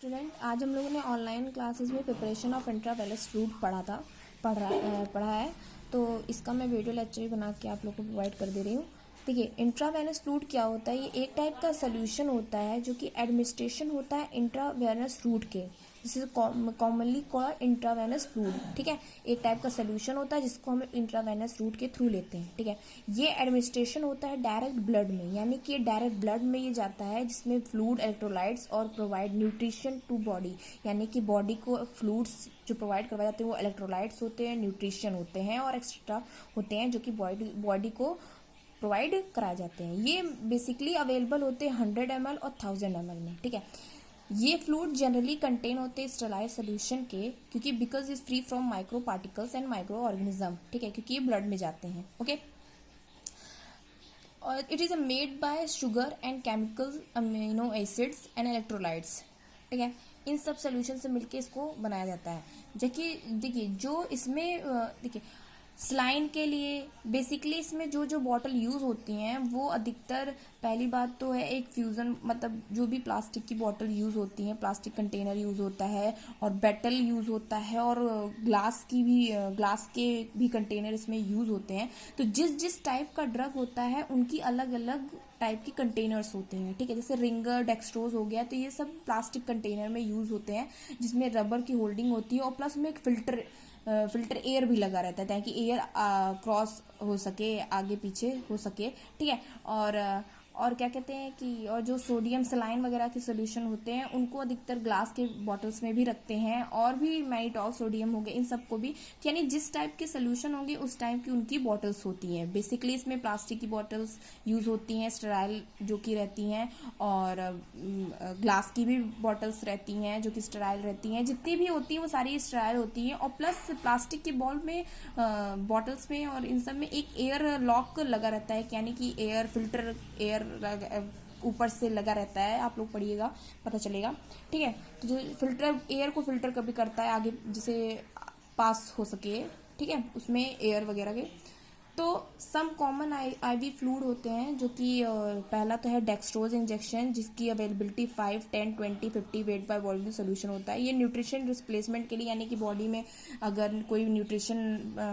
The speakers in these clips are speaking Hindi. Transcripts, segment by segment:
स्टूडेंट, आज हम लोगों ने ऑनलाइन क्लासेस में प्रिपरेशन ऑफ इंट्रावेनस फ्लूइड पढ़ा है। तो इसका मैं वीडियो लेक्चर ही बना के आप लोग को प्रोवाइड कर दे रही हूँ। देखिए, इंट्रावेनस फ्लूइड क्या होता है। ये एक टाइप का सोल्यूशन होता है जो कि एडमिनिस्ट्रेशन होता है इंट्रावेनस रूट के, जिसे कॉमनली कॉल्ड इंट्रावेनस फ्लूइड। ठीक है, एक टाइप का सोल्यूशन होता है जिसको हम इंट्रावेनस रूट के थ्रू लेते हैं। ठीक है, ये एडमिनिस्ट्रेशन होता है डायरेक्ट ब्लड में, यानी कि डायरेक्ट ब्लड में ये जाता है, जिसमें फ्लूइड, इलेक्ट्रोलाइट्स और प्रोवाइड न्यूट्रिशन टू बॉडी, यानी कि बॉडी को फ्लूइड्स जो प्रोवाइड करवाए जाते हैं वो इलेक्ट्रोलाइट्स होते हैं, न्यूट्रिशन होते हैं और एक्स्ट्रा होते हैं जो कि बॉडी को प्रोवाइड कराए जाते हैं। ये बेसिकली अवेलेबल होते हैं 100 ml और 1000 ml में। ठीक है, ये फ्लूइड जनरली कंटेन होते हैं स्टेरलाइज सोल्यूशन के, क्योंकि because is free from micro particles and micro organism. ठीक है, क्योंकि ये ब्लड में जाते हैं। ओके, और it is made by sugar and chemical amino acids and electrolytes. ठीक है, इन सब सोल्यूशन से मिलके इसको बनाया जाता है। देखिए जो इसमें देखिए स्लाइन के लिए बेसिकली इसमें जो जो बॉटल यूज़ होती हैं वो अधिकतर, पहली बात तो है एक फ्यूज़न, मतलब जो भी प्लास्टिक की बॉटल यूज़ होती हैं, प्लास्टिक कंटेनर यूज़ होता है और बेटल यूज़ होता है और ग्लास के भी कंटेनर इसमें यूज़ होते हैं। तो जिस टाइप का ड्रग होता है उनकी अलग अलग टाइप की कंटेनर्स होते हैं। ठीक है, जैसे रिंगर, डेक्सट्रोज हो गया, तो ये सब प्लास्टिक कंटेनर में यूज़ होते हैं, जिसमें रबर की होल्डिंग होती है और प्लस में एक फिल्टर एयर भी लगा रहता है ताकि एयर क्रॉस हो सके, आगे पीछे हो सके। ठीक है, और क्या कहते हैं कि और जो सोडियम सलाइन वगैरह के सोल्यूशन होते हैं उनको अधिकतर ग्लास के बॉटल्स में भी रखते हैं, और भी मैनिटॉल सोडियम हो गए, इन सबको भी, यानी जिस टाइप के सोल्यूशन होंगे उस टाइप की उनकी बॉटल्स होती हैं। बेसिकली इसमें प्लास्टिक की बॉटल्स यूज होती हैं, स्टेराइल जो कि रहती हैं, और ग्लास की भी बॉटल्स रहती हैं जो कि स्टेराइल रहती हैं। जितनी भी होती हैं वो सारी स्टेराइल होती हैं, और प्लस प्लास्टिक की बॉटल्स में और इन सब में एक एयर लॉक लगा रहता है, यानी कि एयर फिल्टर एयर ऊपर से लगा रहता है। आप लोग पढ़िएगा, पता चलेगा। ठीक है, तो जो फिल्टर एयर को फिल्टर कभी करता है आगे जिसे पास हो सके। ठीक है, उसमें एयर वगैरह के। तो सम कॉमन आईवी फ्लूइड होते हैं, जो कि पहला तो है डेक्सट्रोज इंजेक्शन, जिसकी availability 5, 10, 20, 50 weight by volume solution होता है। ये न्यूट्रिशन रिप्लेसमेंट के लिए, यानी कि बॉडी में अगर कोई न्यूट्रिशन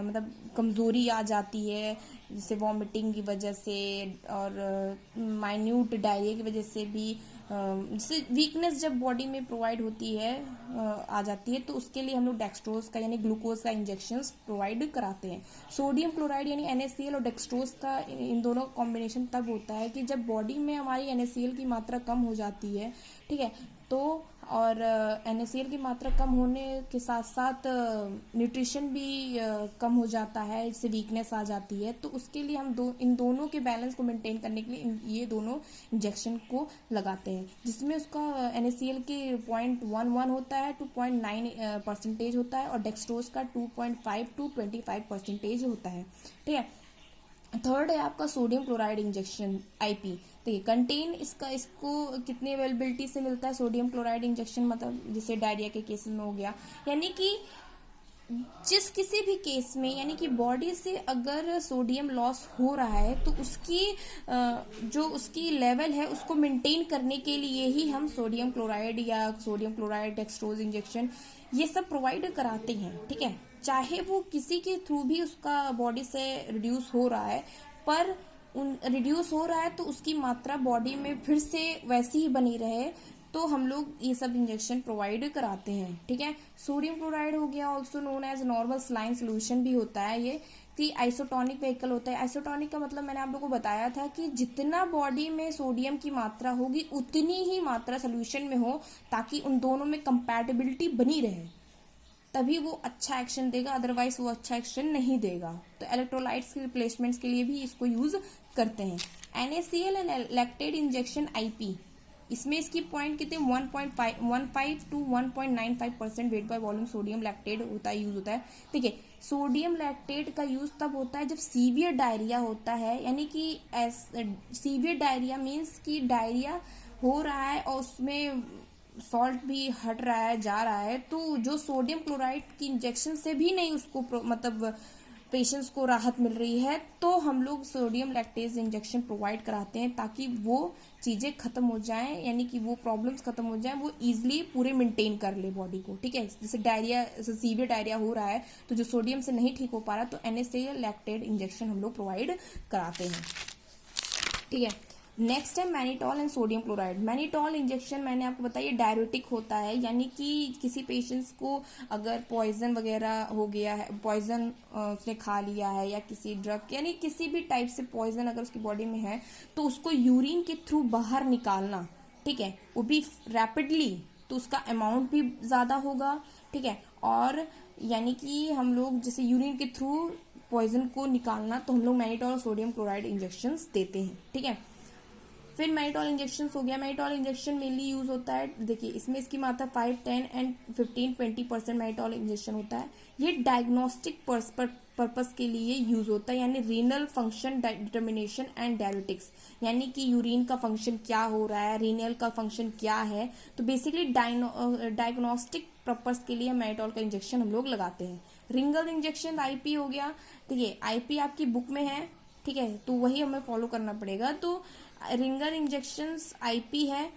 मतलब कमजोरी आ जाती है, जैसे वॉमिटिंग की वजह से और माइन्यूट डायरिया की वजह से भी, जैसे वीकनेस जब बॉडी में प्रोवाइड होती है, आ जाती है, तो उसके लिए हम लोग डेक्सट्रोज का यानी ग्लूकोज का इंजेक्शन प्रोवाइड कराते हैं। सोडियम क्लोराइड यानी NaCl और डेक्सट्रोज का इन दोनों कॉम्बिनेशन तब होता है कि जब बॉडी में हमारी NaCl की मात्रा कम हो जाती है। ठीक है, तो और NaCl की मात्रा कम होने के साथ साथ न्यूट्रिशन भी कम हो जाता है, इससे वीकनेस आ जाती है। तो उसके लिए हम इन दोनों के बैलेंस को मेंटेन करने के लिए ये दोनों इंजेक्शन को लगाते हैं, जिसमें उसका NaCl की 0.11 होता है, 2.9% होता है, और डेक्सट्रोज का 2.5 to 25% होता है। ठीक है, थर्ड है आपका सोडियम क्लोराइड इंजेक्शन IP। देखिए कंटेन इसको कितनी अवेलेबिलिटी से मिलता है सोडियम क्लोराइड इंजेक्शन, मतलब जैसे डायरिया के केस में हो गया, यानी कि जिस किसी भी केस में, यानी कि बॉडी से अगर सोडियम लॉस हो रहा है तो उसकी जो उसकी लेवल है उसको मेंटेन करने के लिए ही हम सोडियम क्लोराइड या सोडियम क्लोराइड डेक्सट्रोज इंजेक्शन ये सब प्रोवाइड कराते हैं। ठीक है, चाहे वो किसी के थ्रू भी उसका बॉडी से रिड्यूस हो रहा है, पर रिड्यूस हो रहा है तो उसकी मात्रा बॉडी में फिर से वैसी ही बनी रहे, तो हम लोग ये सब इंजेक्शन प्रोवाइड कराते हैं। ठीक है, सोडियम क्लोराइड हो गया, also known as normal saline solution भी होता है। ये कि आइसोटोनिक व्हीकल होता है। आइसोटोनिक का मतलब मैंने आप लोगों को बताया था कि जितना बॉडी में सोडियम की मात्रा होगी उतनी ही मात्रा सोल्यूशन में हो, ताकि उन दोनों में कंपैटिबिलिटी बनी रहे, तभी वो अच्छा एक्शन देगा, अदरवाइज वो अच्छा एक्शन नहीं देगा। तो इलेक्ट्रोलाइट्स के रिप्लेसमेंट्स के लिए भी इसको यूज करते हैं। NaCl and lactate injection IP, इसमें इसकी पॉइंट कितने 1.15 to 1.95% weight by volume sodium lactate होता है, यूज होता है। देखिए सोडियम लैक्टेट का यूज तब होता है जब सीवियर डायरिया होता है, यानी कि सीवियर डायरिया मीन्स कि डायरिया हो रहा है और उसमें सॉल्ट भी हट रहा है, जा रहा है, तो जो सोडियम क्लोराइड की इंजेक्शन से भी नहीं उसको मतलब पेशेंट्स को राहत मिल रही है, तो हम लोग सोडियम लैक्टेज इंजेक्शन प्रोवाइड कराते हैं ताकि वो चीज़ें खत्म हो जाएं, यानी कि वो प्रॉब्लम्स खत्म हो जाएं, वो ईजिली पूरे मेंटेन कर ले बॉडी को। ठीक है, जैसे डायरिया, जैसे सीवियर डायरिया हो रहा है तो जो सोडियम से नहीं ठीक हो पा रहा, तो NaCl लैक्टेड इंजेक्शन हम लोग प्रोवाइड कराते हैं। ठीक है, नेक्स्ट है mannitol and sodium chloride. Mannitol injection मैंने आपको बताया डायरेटिक होता है, यानी कि किसी पेशेंट्स को अगर पॉइजन वगैरह हो गया है, पॉइजन उसने खा लिया है, या किसी ड्रग यानी किसी भी टाइप से पॉइजन अगर उसकी बॉडी में है, तो उसको यूरिन के थ्रू बाहर निकालना, ठीक है, वो भी रैपिडली, तो उसका अमाउंट भी ज़्यादा होगा। ठीक है, और यानी कि हम लोग जैसे यूरिन के थ्रू पॉइजन को निकालना, तो हम लोग मैनिटॉल और सोडियम क्लोराइड इंजेक्शन देते हैं। ठीक है, फिर मैनिटॉल इंजेक्शन हो गया। मैनिटॉल इंजेक्शन मेनली यूज होता है, देखिए इसमें इसकी मात्रा 5, 10 एंड 15-20% मैनिटॉल इंजेक्शन होता है। ये डायग्नोस्टिक पर्पस के लिए यूज होता है, यानी renal function determination and diabetics, यानी कि यूरिन का फंक्शन क्या हो रहा है, रीनल का फंक्शन क्या है, तो बेसिकली डायग्नोस्टिक पर्पस के लिए मैनिटॉल का इंजेक्शन हम लोग लगाते हैं। रिंगल इंजेक्शन IP हो गया। देखिए IP आपकी बुक में है, ठीक है, तो वही हमें फॉलो करना पड़ेगा। तो रिंगर इंजेक्शंस IP है,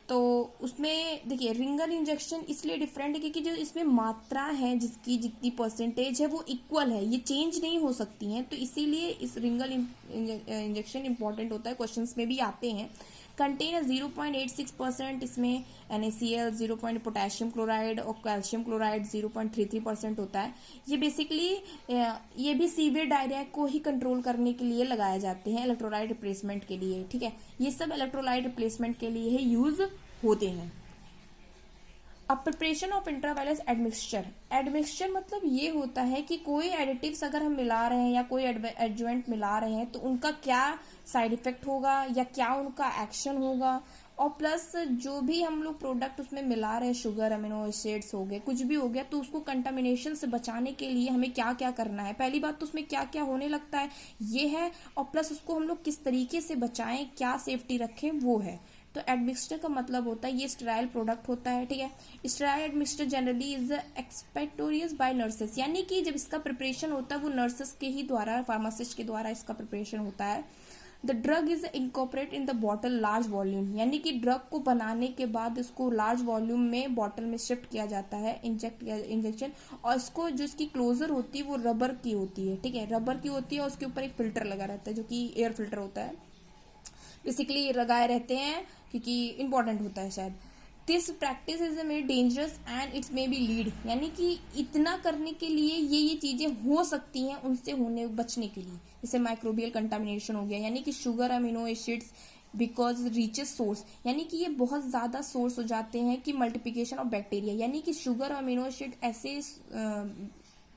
तो उसमें देखिए रिंगर इंजेक्शन इसलिए डिफरेंट है क्योंकि जो इसमें मात्रा है, जिसकी जितनी परसेंटेज है वो इक्वल है, ये चेंज नहीं हो सकती हैं, तो इसीलिए इस रिंगर इंजेक्शन इंपॉर्टेंट होता है, क्वेश्चंस में भी आते हैं। कंटेन 0.86%, इसमें NaCl 0. पोटेशियम क्लोराइड और कैल्शियम क्लोराइड 0.33% होता है। ये बेसिकली ये भी सीवियर डायरिया को ही कंट्रोल करने के लिए लगाए जाते हैं, इलेक्ट्रोलाइट रिप्लेसमेंट के लिए। ठीक है, ये सब इलेक्ट्रोलाइट रिप्लेसमेंट के लिए ही यूज होते हैं। अब preparation of intravenous admixture. Admixture मतलब ये होता है कि कोई एडिटिव्स अगर हम मिला रहे हैं या कोई एडजुवेंट मिला रहे हैं, तो उनका क्या साइड इफेक्ट होगा या क्या उनका एक्शन होगा, और प्लस जो भी हम लोग प्रोडक्ट उसमें मिला रहे हैं, शुगर, अमीनो एसिड्स हो गए, कुछ भी हो गया, तो उसको कंटामिनेशन से बचाने के लिए हमें क्या क्या करना है। पहली बात तो उसमें क्या क्या होने लगता है ये है, और प्लस उसको हम लोग किस तरीके से बचाएं, क्या सेफ्टी रखें, वो है। तो एडमिक्सचर का मतलब होता है ये स्टेराइल प्रोडक्ट होता है। ठीक है, sterile admixture generally is expected by nurses, यानी कि जब इसका प्रिपरेशन होता है वो नर्सेस के ही द्वारा, फार्मासिस्ट के द्वारा इसका प्रिपरेशन होता है। The drug is incorporate in the bottle large volume, यानी कि ड्रग को बनाने के बाद इसको लार्ज वॉल्यूम में बॉटल में शिफ्ट किया जाता है, इंजेक्शन, और इसको जो इसकी क्लोजर होती है वो रबर की होती है। ठीक है, रबर की होती है और उसके ऊपर एक फिल्टर लगा रहता है जो कि एयर फिल्टर होता है, बेसिकली ये लगाए रहते हैं क्योंकि इंपॉर्टेंट होता है शायद। This practice is very dangerous and it's may be lead, यानी कि इतना करने के लिए ये चीजें हो सकती हैं उनसे होने बचने के लिए, जैसे माइक्रोबियल कंटामिनेशन हो गया, यानी कि sugar, amino acids because reaches source, यानी कि ये बहुत ज्यादा सोर्स हो जाते हैं कि मल्टीप्लिकेशन ऑफ बैक्टीरिया, यानी कि शुगर और अमीनो एसिड ऐसे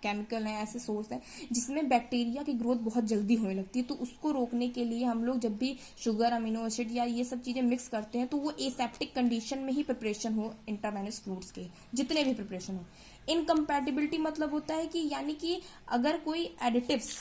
केमिकल है, ऐसे सोर्स है जिसमें बैक्टीरिया की ग्रोथ बहुत जल्दी होने लगती है, तो उसको रोकने के लिए हम लोग जब भी शुगर, अमीनो एसिड या ये सब चीजें मिक्स करते हैं, तो वो एसेप्टिक कंडीशन में ही प्रिपरेशन हो इंट्रावेनस फ्लूइड्स के, जितने भी प्रिपरेशन हो। इनकम्पैटिबिलिटी मतलब होता है कि यानी कि अगर कोई एडिटिव्स,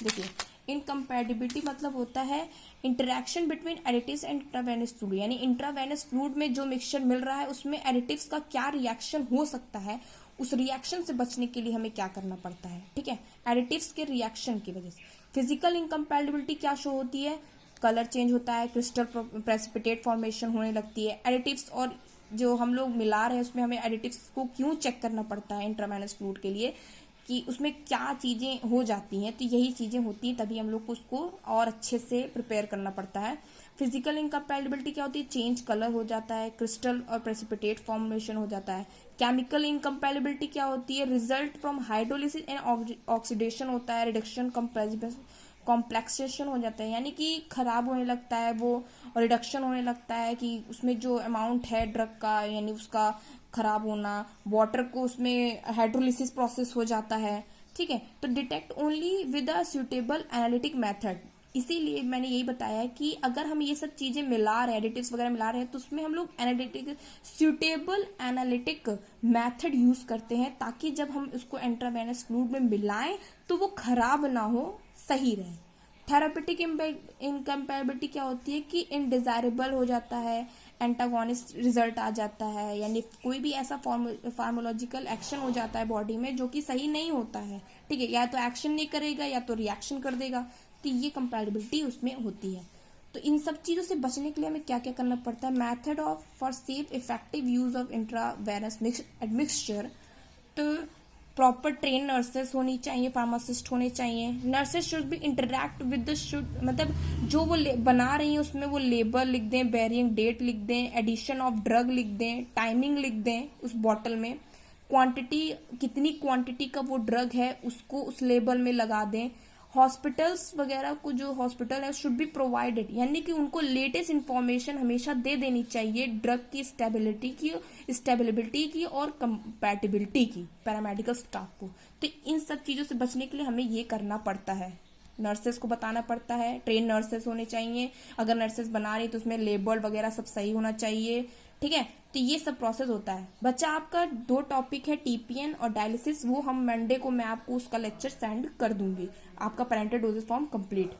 देखिए इनकम्पैटिबिलिटी मतलब होता है interaction between additives and intravenous fluid, यानी इंट्रावेनस फ्लूइड में जो मिक्सचर मिल रहा है उसमें एडिटिव्स का क्या रिएक्शन हो सकता है, उस रिएक्शन से बचने के लिए हमें क्या करना पड़ता है। ठीक है, एडिटिव्स के रिएक्शन की वजह से। फिजिकल इनकम्पैटिबिलिटी क्या शो होती है, कलर चेंज होता है, क्रिस्टल प्रेसिपिटेट फॉर्मेशन होने लगती है। एडिटिव्स और जो हम लोग मिला रहे हैं उसमें हमें एडिटिव्स को क्यों चेक करना पड़ता है इंट्रावेनस फ्लूइड के लिए, कि उसमें क्या चीजें हो जाती हैं, तो यही चीजें होती हैं, तभी हम लोग को उसको और अच्छे से प्रिपेयर करना पड़ता है। फिजिकल इनकम्पैटिबिलिटी क्या होती है, चेंज कलर हो जाता है, क्रिस्टल और प्रेसिपिटेट फॉर्मेशन हो जाता है। केमिकल इनकम्पैटिबिलिटी क्या होती है, result from hydrolysis and oxidation होता है, रिडक्शन कॉम्प्लेक्सेशन हो जाता है, यानी कि खराब होने लगता है वो, और रिडक्शन होने लगता है कि उसमें जो अमाउंट है ड्रग का, यानी उसका खराब होना, वाटर को उसमें हाइड्रोलिसिस प्रोसेस हो जाता है। ठीक है, तो detect only with a suitable analytic method, इसीलिए मैंने यही बताया है कि अगर हम ये सब चीजें मिला रहे हैं, एडिटिव्स वगैरह मिला रहे हैं, तो उसमें हम लोग analytic suitable analytic method use करते हैं, ताकि जब हम उसको इंट्रावेनस फ्लूइड में मिलाएं तो वो खराब ना हो, सही रहे। थेरापेटिक इनकम्पैटिबिलिटी क्या होती है कि इनडिजायरेबल हो जाता है, एंटागोनिस्ट रिजल्ट आ जाता है, यानी कोई भी ऐसा फार्मोलॉजिकल एक्शन हो जाता है बॉडी में जो कि सही नहीं होता है, ठीक है, या तो एक्शन नहीं करेगा या तो रिएक्शन कर देगा, तो ये कंपैटिबिलिटी उसमें होती है। तो इन सब चीज़ों से बचने के लिए हमें क्या क्या करना पड़ता है? Method of for safe effective use of intravenous mixture, तो प्रॉपर ट्रेन नर्सेस होनी चाहिए, फार्मासिस्ट होने चाहिए। Nurses should be interact with the should, मतलब जो वो बना रही हैं उसमें वो लेबल लिख दें, वेरिएंट डेट लिख दें, एडिशन ऑफ ड्रग लिख दें, टाइमिंग लिख दें उस बॉटल में, क्वांटिटी कितनी क्वांटिटी का वो ड्रग है उसको उस लेबल में लगा दें। हॉस्पिटल्स वगैरह को, जो हॉस्पिटल है शुड बी प्रोवाइडेड, यानी कि उनको लेटेस्ट इंफॉर्मेशन हमेशा दे देनी चाहिए ड्रग की स्टेबिलिटी की और कंपैटिबिलिटी की पैरामेडिकल स्टाफ को। तो इन सब चीज़ों से बचने के लिए हमें ये करना पड़ता है, नर्सेस को बताना पड़ता है, ट्रेन नर्सेस होने चाहिए, अगर नर्सेस बना रही तो उसमें लेबल वगैरह सब सही होना चाहिए, ठीक है। तो ये सब प्रोसेस होता है। बच्चा आपका 2 टॉपिक है टीपीएन और डायलिसिस, वो हम मंडे को मैं आपको उसका लेक्चर सेंड कर दूंगी। आपका parental doses form complete.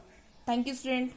Thank you student.